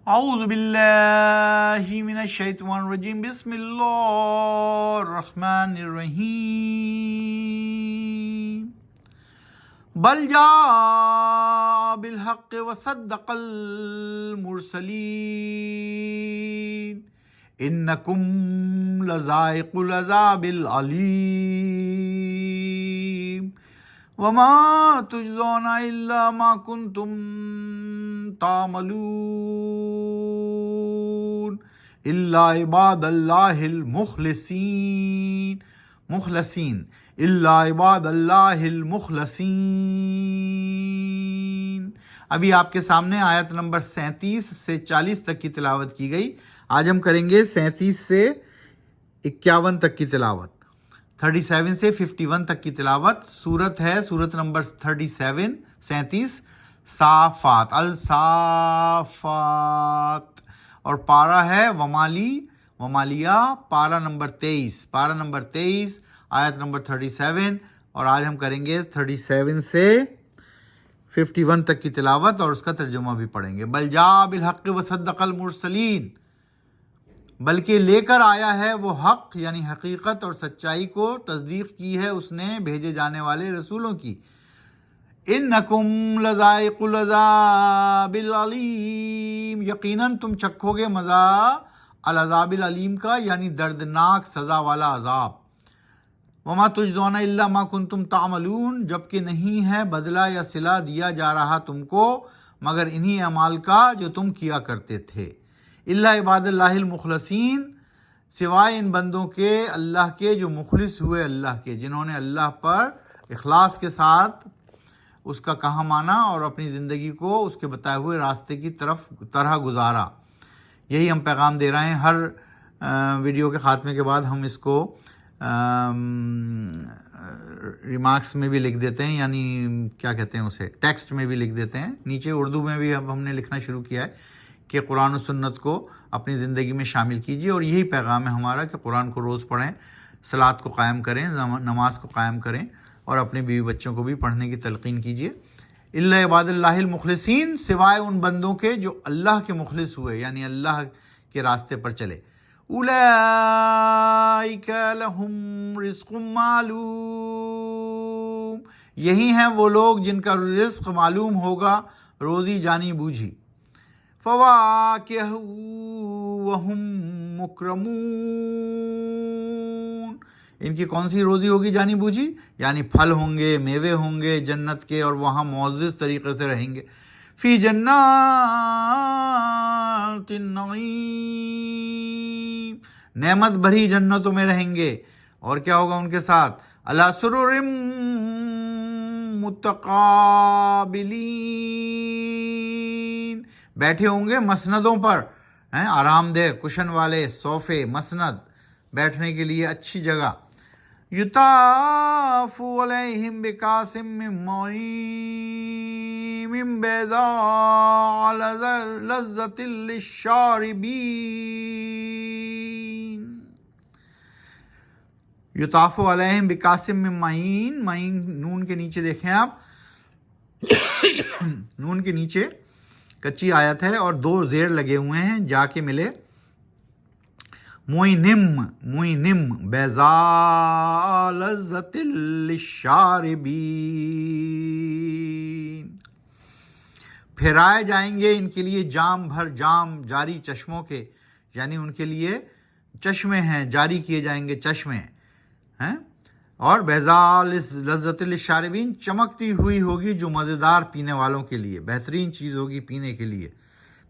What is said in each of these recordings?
اعوذ باللہ من الشیطان الرجیم بسم اللہ الرحمن الرحیم بل جاء بالحق وصدق المرسلین انکم لذائق العذاب العلیم وما تجزون الا ما کنتم تعملون الا عباد اللہ مخلصین الا عباد اللہ المخلصین۔ ابھی آپ کے سامنے آیت نمبر 37 سے 40 تک کی تلاوت کی گئی۔ آج ہم کریں گے 37 سے 51 تک کی تلاوت، 37 سے 51 تک کی تلاوت۔ سورت ہے سورت نمبر 37 صافات، الصافات، اور پارہ ہے ومالیہ، پارہ نمبر 23 آیت نمبر 37، اور آج ہم کریں گے 37 سے 51 تک کی تلاوت اور اس کا ترجمہ بھی پڑھیں گے۔ بل جاء بالحق وصدق المرسلین، بلکہ لے کر آیا ہے وہ حق یعنی حقیقت اور سچائی کو، تصدیق کی ہے اس نے بھیجے جانے والے رسولوں کی۔ انکم لذائق العذاب العلیم، یقیناً تم چکھو گے مزہ العذاب العلیم کا یعنی دردناک سزا والا عذاب۔ وما تجزون الا ما کنتم تعملون، جبکہ نہیں ہے بدلہ یا صلہ دیا جا رہا تم کو مگر انہی اعمال کا جو تم کیا کرتے تھے۔ الا عباد اللہ المخلصین، سوائے ان بندوں کے اللہ کے جو مخلص ہوئے اللہ کے، جنہوں نے اللہ پر اخلاص کے ساتھ اس کا کہا مانا اور اپنی زندگی کو اس کے بتائے ہوئے راستے کی طرح گزارا۔ یہی ہم پیغام دے رہے ہیں، ہر ویڈیو کے خاتمے کے بعد ہم اس کو ریمارکس میں بھی لکھ دیتے ہیں، یعنی کیا کہتے ہیں اسے، ٹیکسٹ میں بھی لکھ دیتے ہیں نیچے۔ اردو میں بھی اب ہم نے لکھنا شروع کیا ہے کہ قرآن و سنت کو اپنی زندگی میں شامل کیجیے، اور یہی پیغام ہے ہمارا کہ قرآن کو روز پڑھیں، صلاۃ کو قائم کریں، نماز کو قائم کریں، اور اپنے بیوی بچوں کو بھی پڑھنے کی تلقین کیجیے۔ الا عباد اللہ المخلصین، سوائے ان بندوں کے جو اللہ کے مخلص ہوئے یعنی اللہ کے راستے پر چلے۔ اولئک لہم رزق معلوم، یہی ہیں وہ لوگ جن کا رزق معلوم ہوگا، روزی جانی بوجھی۔ فواکہ وہم مکرمون، ان کی کون سی روزی ہوگی جانی بوجھی؟ یعنی پھل ہوں گے، میوے ہوں گے جنت کے، اور وہاں معزز طریقے سے رہیں گے۔ فی جنات النعیم، نعمت بھری جنتوں میں رہیں گے، اور کیا ہوگا ان کے ساتھ؟ علی سرر متقابلین، بیٹھے ہوں گے مسندوں پر، آرام دہ کشن والے صوفے، مسند، بیٹھنے کے لیے اچھی جگہ۔ یطاف علیہم بکاس من معین بیضاء لذۃ للشاربین، یطاف علیہم بکاس من معین، معین نون کے نیچے دیکھیں آپ، نون کے نیچے کچی آیت ہے اور دو زیر لگے ہوئے ہیں، جا کے ملے۔ موئنم بیضاء لذۃ للشاربین، پھیرائے جائیں گے ان کے لیے جام بھر جام جاری چشموں کے، یعنی ان کے لیے چشمے ہیں، جاری کیے جائیں گے چشمے ہیں۔ اور بیضاء لذۃ للشاربین، چمکتی ہوئی ہوگی جو مزیدار پینے والوں کے لیے، بہترین چیز ہوگی پینے کے لیے۔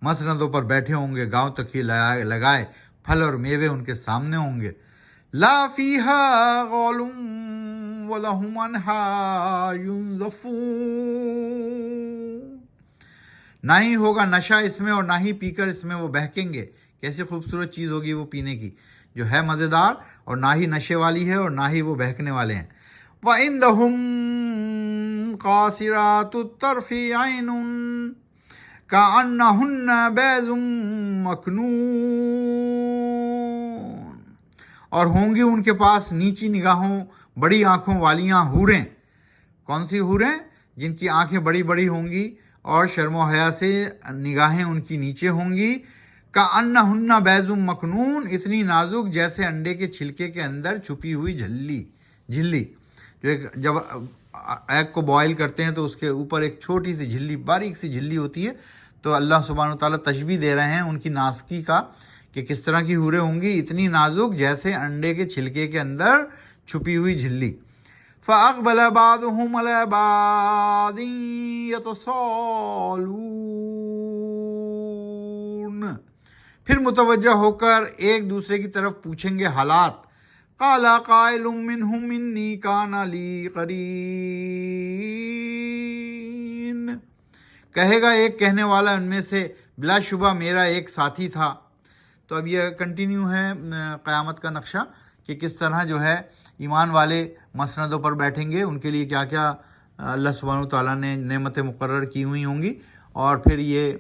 مسندوں پر بیٹھے ہوں گے، گاؤں تک ہی لگائے، پھل اور میوے ان کے سامنے ہوں گے۔ لا فیہا غول ولہم عنہا ینزفون، نہ ہی ہوگا نشہ اس میں اور نہ ہی پی کر اس میں وہ بہکیں گے۔ کیسی خوبصورت چیز ہوگی وہ پینے کی، جو ہے مزیدار اور نہ ہی نشے والی ہے اور نہ ہی وہ بہکنے والے ہیں۔ وَعِندَهُمْ قَاصِرَاتُ الطَّرْفِ عَيْنٌ كَأَنَّهُنَّ بَيْضٌ مَكْنُونٌ، اور ہوں گی ان کے پاس نیچی نگاہوں بڑی آنکھوں والیاں حوریں۔ کون سی حوریں؟ جن کی آنکھیں بڑی بڑی ہوں گی اور شرم و حیا سے نگاہیں ان کی نیچے ہوں گی، کأنہن بیض مکنون، اتنی نازک جیسے انڈے کے چھلکے کے اندر چھپی ہوئی جھلی جو ایک جب ایگ کو بوائل کرتے ہیں تو اس کے اوپر ایک چھوٹی سی جھلی، باریک سی جھلی ہوتی ہے، تو اللہ سبحانہ وتعالیٰ تشبیہ دے رہے ہیں ان کی نازکی کا کہ کس طرح کی حوریں ہوں گی، اتنی نازک جیسے انڈے کے چھلکے کے اندر چھپی ہوئی جھلی۔ فَأَقْبَلَ بَعْضُهُمْ عَلَىٰ بَعْضٍ يَتَسَاءَلُونَ، پھر متوجہ ہو کر ایک دوسرے کی طرف پوچھیں گے حالات۔ قَالَ قَائِلٌ مِّنْهُمْ إِنِّي كَانَ لِي قَرِينٌ، کہے گا ایک کہنے والا ان میں سے، بلا شبہ میرا ایک ساتھی تھا۔ تو اب یہ کنٹینیو ہے قیامت کا نقشہ کہ کس طرح جو ہے ایمان والے مسندوں پر بیٹھیں گے، ان کے لیے کیا کیا اللہ سبحانہ وتعالیٰ نے نعمتیں مقرر کی ہوئی ہوں گی، اور پھر یہ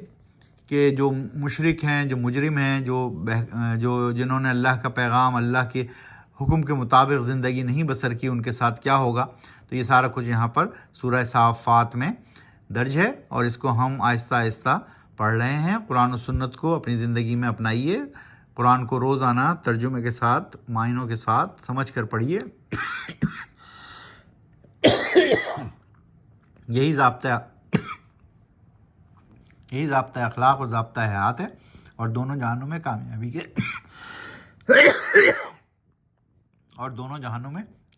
کہ جو مشرک ہیں، جو مجرم ہیں، جو جنہوں نے اللہ کا پیغام، اللہ کے حکم کے مطابق زندگی نہیں بسر کی، ان کے ساتھ کیا ہوگا۔ تو یہ سارا کچھ یہاں پر سورہ صافات میں درج ہے، اور اس کو ہم آہستہ آہستہ پڑھ رہے ہیں۔ قرآن و سنت کو اپنی زندگی میں اپنائیے، قرآن کو روزانہ ترجمے کے ساتھ، معنوں کے ساتھ سمجھ کر پڑھیے۔ یہی ضابطہ اخلاق اور ضابطہ حیات ہے، اور دونوں جہانوں میں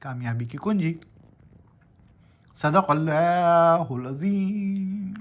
کامیابی کی کنجی۔ صدق اللہ العظیم۔